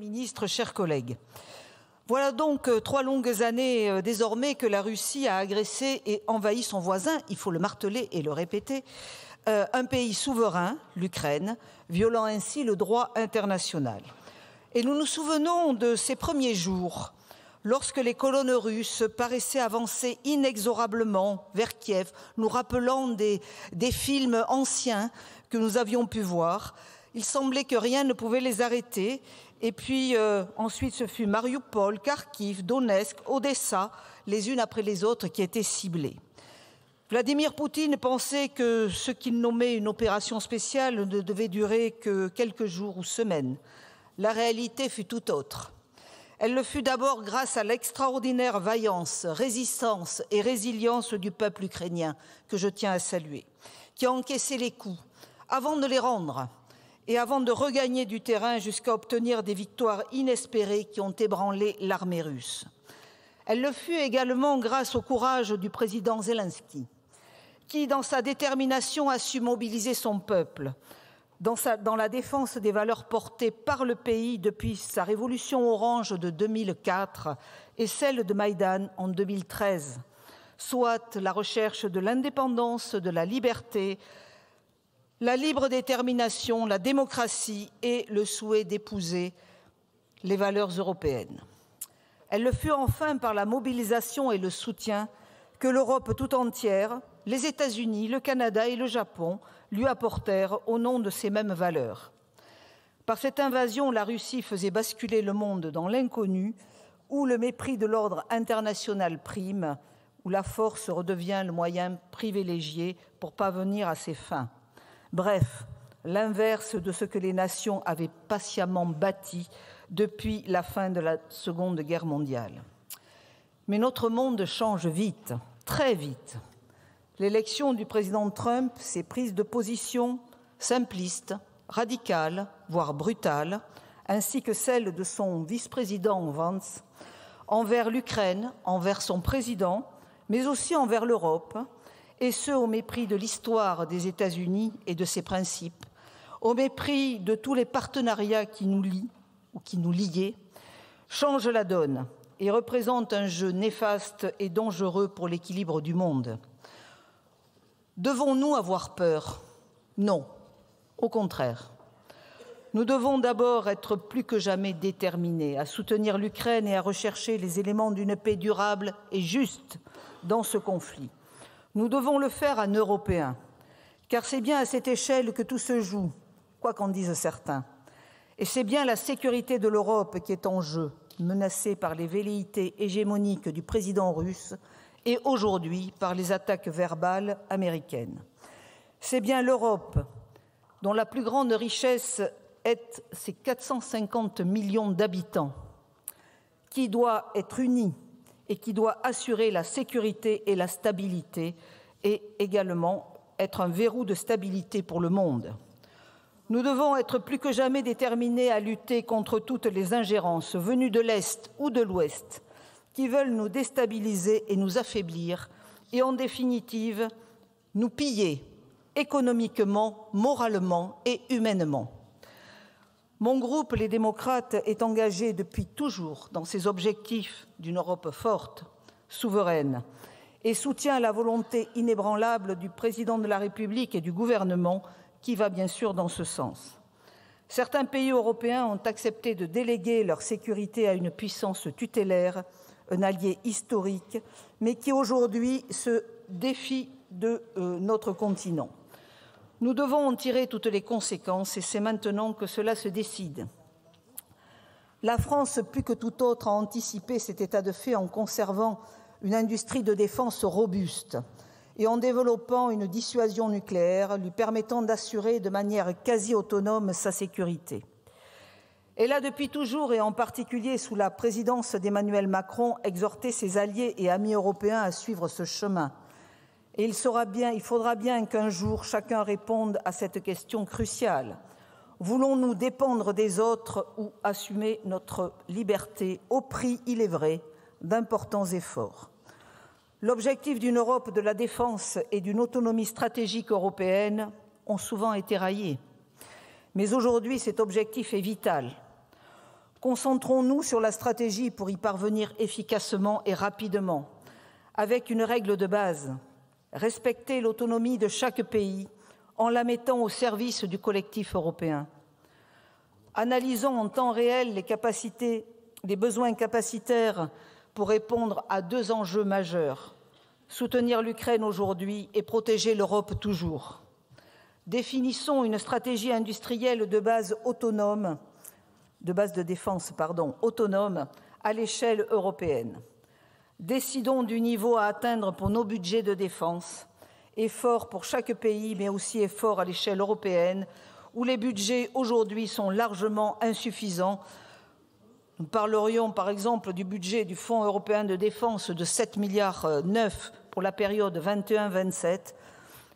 ministre, chers collègues. Voilà donc 3 longues années désormais que la Russie a agressé et envahi son voisin, il faut le marteler et le répéter, un pays souverain, l'Ukraine, violant ainsi le droit international. Et nous nous souvenons de ces premiers jours, lorsque les colonnes russes paraissaient avancer inexorablement vers Kiev, nous rappelant des films anciens que nous avions pu voir. Il semblait que rien ne pouvait les arrêter. Et puis ensuite, ce fut Mariupol, Kharkiv, Donetsk, Odessa, les unes après les autres qui étaient ciblées. Vladimir Poutine pensait que ce qu'il nommait une opération spéciale ne devait durer que quelques jours ou semaines. La réalité fut tout autre. Elle le fut d'abord grâce à l'extraordinaire vaillance, résistance et résilience du peuple ukrainien, que je tiens à saluer, qui a encaissé les coups avant de les rendre et avant de regagner du terrain jusqu'à obtenir des victoires inespérées qui ont ébranlé l'armée russe. Elle le fut également grâce au courage du président Zelensky, qui, dans sa détermination, a su mobiliser son peuple dans la défense des valeurs portées par le pays depuis sa révolution orange de 2004 et celle de Maïdan en 2013, soit la recherche de l'indépendance, de la liberté, la libre détermination, la démocratie et le souhait d'épouser les valeurs européennes. Elle le fut enfin par la mobilisation et le soutien que l'Europe tout entière, les États-Unis, le Canada et le Japon lui apportèrent au nom de ces mêmes valeurs. Par cette invasion, la Russie faisait basculer le monde dans l'inconnu, où le mépris de l'ordre international prime, où la force redevient le moyen privilégié pour parvenir à ses fins. Bref, l'inverse de ce que les nations avaient patiemment bâti depuis la fin de la Seconde Guerre mondiale. Mais notre monde change vite, très vite. L'élection du président Trump, ses prises de position simplistes, radicales, voire brutales, ainsi que celle de son vice-président Vance, envers l'Ukraine, envers son président, mais aussi envers l'Europe, et ce au mépris de l'histoire des États-Unis et de ses principes, au mépris de tous les partenariats qui nous lient ou qui nous liaient, change la donne et représente un jeu néfaste et dangereux pour l'équilibre du monde. Devons-nous avoir peur? Non, au contraire. Nous devons d'abord être plus que jamais déterminés à soutenir l'Ukraine et à rechercher les éléments d'une paix durable et juste dans ce conflit. Nous devons le faire en Européens, car c'est bien à cette échelle que tout se joue, quoi qu'en disent certains. Et c'est bien la sécurité de l'Europe qui est en jeu, menacée par les velléités hégémoniques du président russe et aujourd'hui par les attaques verbales américaines. C'est bien l'Europe dont la plus grande richesse est ses 450 millions d'habitants, qui doit être unie et qui doit assurer la sécurité et la stabilité et également être un verrou de stabilité pour le monde. Nous devons être plus que jamais déterminés à lutter contre toutes les ingérences venues de l'Est ou de l'Ouest qui veulent nous déstabiliser et nous affaiblir et en définitive nous piller économiquement, moralement et humainement. Mon groupe, les démocrates, est engagé depuis toujours dans ces objectifs d'une Europe forte, souveraine, et soutient la volonté inébranlable du président de la République et du gouvernement qui va bien sûr dans ce sens. Certains pays européens ont accepté de déléguer leur sécurité à une puissance tutélaire, un allié historique, mais qui aujourd'hui se défie de notre continent. Nous devons en tirer toutes les conséquences et c'est maintenant que cela se décide. La France, plus que tout autre, a anticipé cet état de fait en conservant une industrie de défense robuste et en développant une dissuasion nucléaire lui permettant d'assurer de manière quasi autonome sa sécurité. Elle a depuis toujours, et en particulier sous la présidence d'Emmanuel Macron, exhorté ses alliés et amis européens à suivre ce chemin. Et il faudra bien qu'un jour chacun réponde à cette question cruciale. Voulons-nous dépendre des autres ou assumer notre liberté au prix, il est vrai, d'importants efforts? L'objectif d'une Europe de la défense et d'une autonomie stratégique européenne ont souvent été raillés. Mais aujourd'hui, cet objectif est vital. Concentrons-nous sur la stratégie pour y parvenir efficacement et rapidement, avec une règle de base, respecter l'autonomie de chaque pays en la mettant au service du collectif européen. Analysons en temps réel les besoins capacitaires pour répondre à 2 enjeux majeurs: soutenir l'Ukraine aujourd'hui et protéger l'Europe toujours. Définissons une stratégie industrielle de base de défense autonome à l'échelle européenne. Décidons du niveau à atteindre pour nos budgets de défense, efforts pour chaque pays, mais aussi efforts à l'échelle européenne, où les budgets aujourd'hui sont largement insuffisants. Nous parlerions par exemple du budget du Fonds européen de défense de 7,9 milliards pour la période 21-27.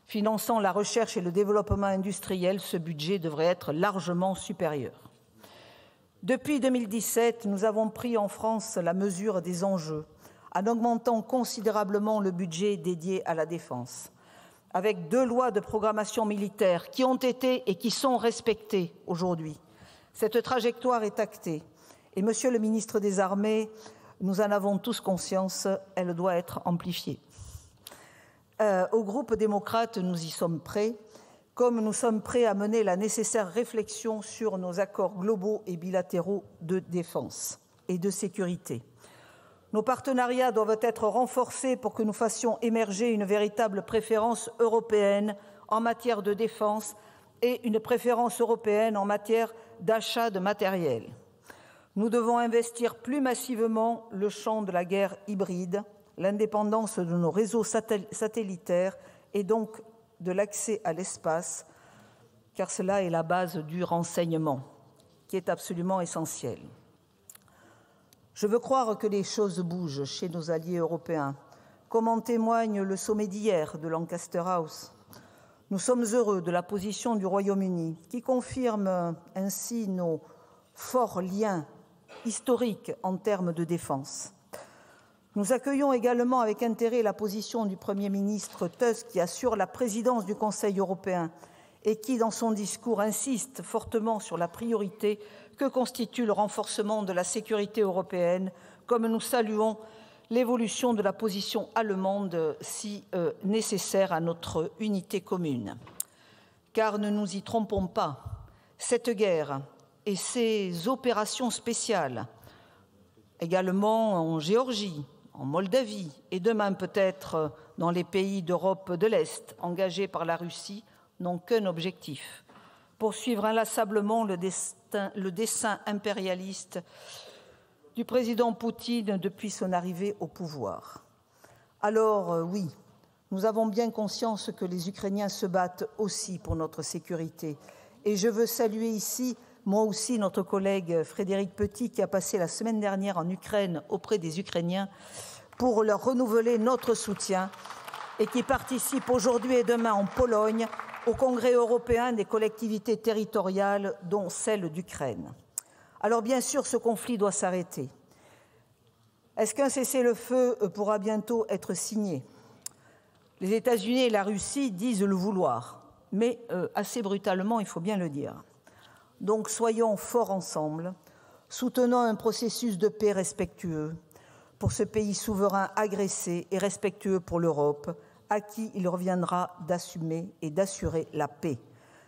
Finançant la recherche et le développement industriel, ce budget devrait être largement supérieur. Depuis 2017, nous avons pris en France la mesure des enjeux, en augmentant considérablement le budget dédié à la défense, avec 2 lois de programmation militaire qui ont été et qui sont respectées aujourd'hui. Cette trajectoire est actée et, Monsieur le ministre des Armées, nous en avons tous conscience, elle doit être amplifiée. Au groupe démocrate, nous y sommes prêts, comme nous sommes prêts à mener la nécessaire réflexion sur nos accords globaux et bilatéraux de défense et de sécurité. Nos partenariats doivent être renforcés pour que nous fassions émerger une véritable préférence européenne en matière de défense et une préférence européenne en matière d'achat de matériel. Nous devons investir plus massivement le champ de la guerre hybride, l'indépendance de nos réseaux satellitaires et donc de l'accès à l'espace, car cela est la base du renseignement, qui est absolument essentiel. Je veux croire que les choses bougent chez nos alliés européens, comme en témoigne le sommet d'hier de Lancaster House. Nous sommes heureux de la position du Royaume-Uni, qui confirme ainsi nos forts liens historiques en termes de défense. Nous accueillons également avec intérêt la position du Premier ministre Tusk, qui assure la présidence du Conseil européen et qui, dans son discours, insiste fortement sur la priorité que constitue le renforcement de la sécurité européenne, comme nous saluons l'évolution de la position allemande si nécessaire à notre unité commune. Car ne nous y trompons pas, cette guerre et ces opérations spéciales, également en Géorgie, en Moldavie et demain peut-être dans les pays d'Europe de l'Est engagés par la Russie, n'ont qu'un objectif: poursuivre inlassablement le dessein impérialiste du président Poutine depuis son arrivée au pouvoir. Alors oui, nous avons bien conscience que les Ukrainiens se battent aussi pour notre sécurité. Et je veux saluer ici, moi aussi, notre collègue Frédéric Petit, qui a passé la semaine dernière en Ukraine auprès des Ukrainiens pour leur renouveler notre soutien et qui participe aujourd'hui et demain en Pologne au Congrès européen des collectivités territoriales, dont celle d'Ukraine. Alors bien sûr, ce conflit doit s'arrêter. Est-ce qu'un cessez-le-feu pourra bientôt être signé? Les États-Unis et la Russie disent le vouloir, mais assez brutalement, il faut bien le dire. Donc soyons forts ensemble, soutenons un processus de paix respectueux pour ce pays souverain agressé et respectueux pour l'Europe, à qui il reviendra d'assumer et d'assurer la paix.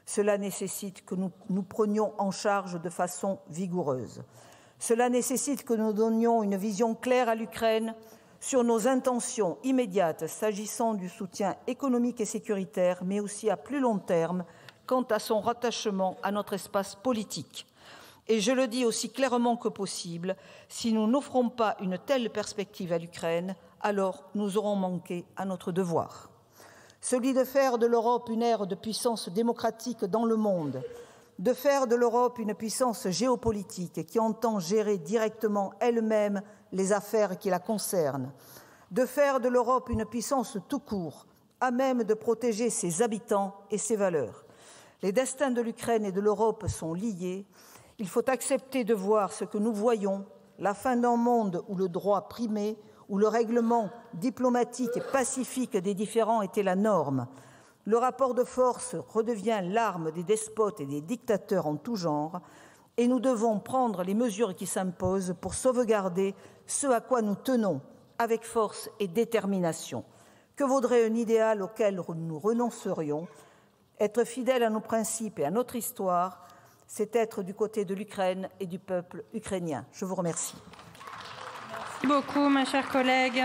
Cela nécessite que nous prenions en charge de façon vigoureuse. Cela nécessite que nous donnions une vision claire à l'Ukraine sur nos intentions immédiates s'agissant du soutien économique et sécuritaire, mais aussi à plus long terme quant à son rattachement à notre espace politique. Et je le dis aussi clairement que possible, si nous n'offrons pas une telle perspective à l'Ukraine, alors nous aurons manqué à notre devoir. Celui de faire de l'Europe une ère de puissance démocratique dans le monde, de faire de l'Europe une puissance géopolitique qui entend gérer directement elle-même les affaires qui la concernent, de faire de l'Europe une puissance tout court, à même de protéger ses habitants et ses valeurs. Les destins de l'Ukraine et de l'Europe sont liés. Il faut accepter de voir ce que nous voyons, la fin d'un monde où le droit primait, où le règlement diplomatique et pacifique des différends était la norme. Le rapport de force redevient l'arme des despotes et des dictateurs en tout genre, et nous devons prendre les mesures qui s'imposent pour sauvegarder ce à quoi nous tenons avec force et détermination. Que vaudrait un idéal auquel nous renoncerions? Être fidèle à nos principes et à notre histoire, c'est être du côté de l'Ukraine et du peuple ukrainien. Je vous remercie. Merci beaucoup, ma chère collègue.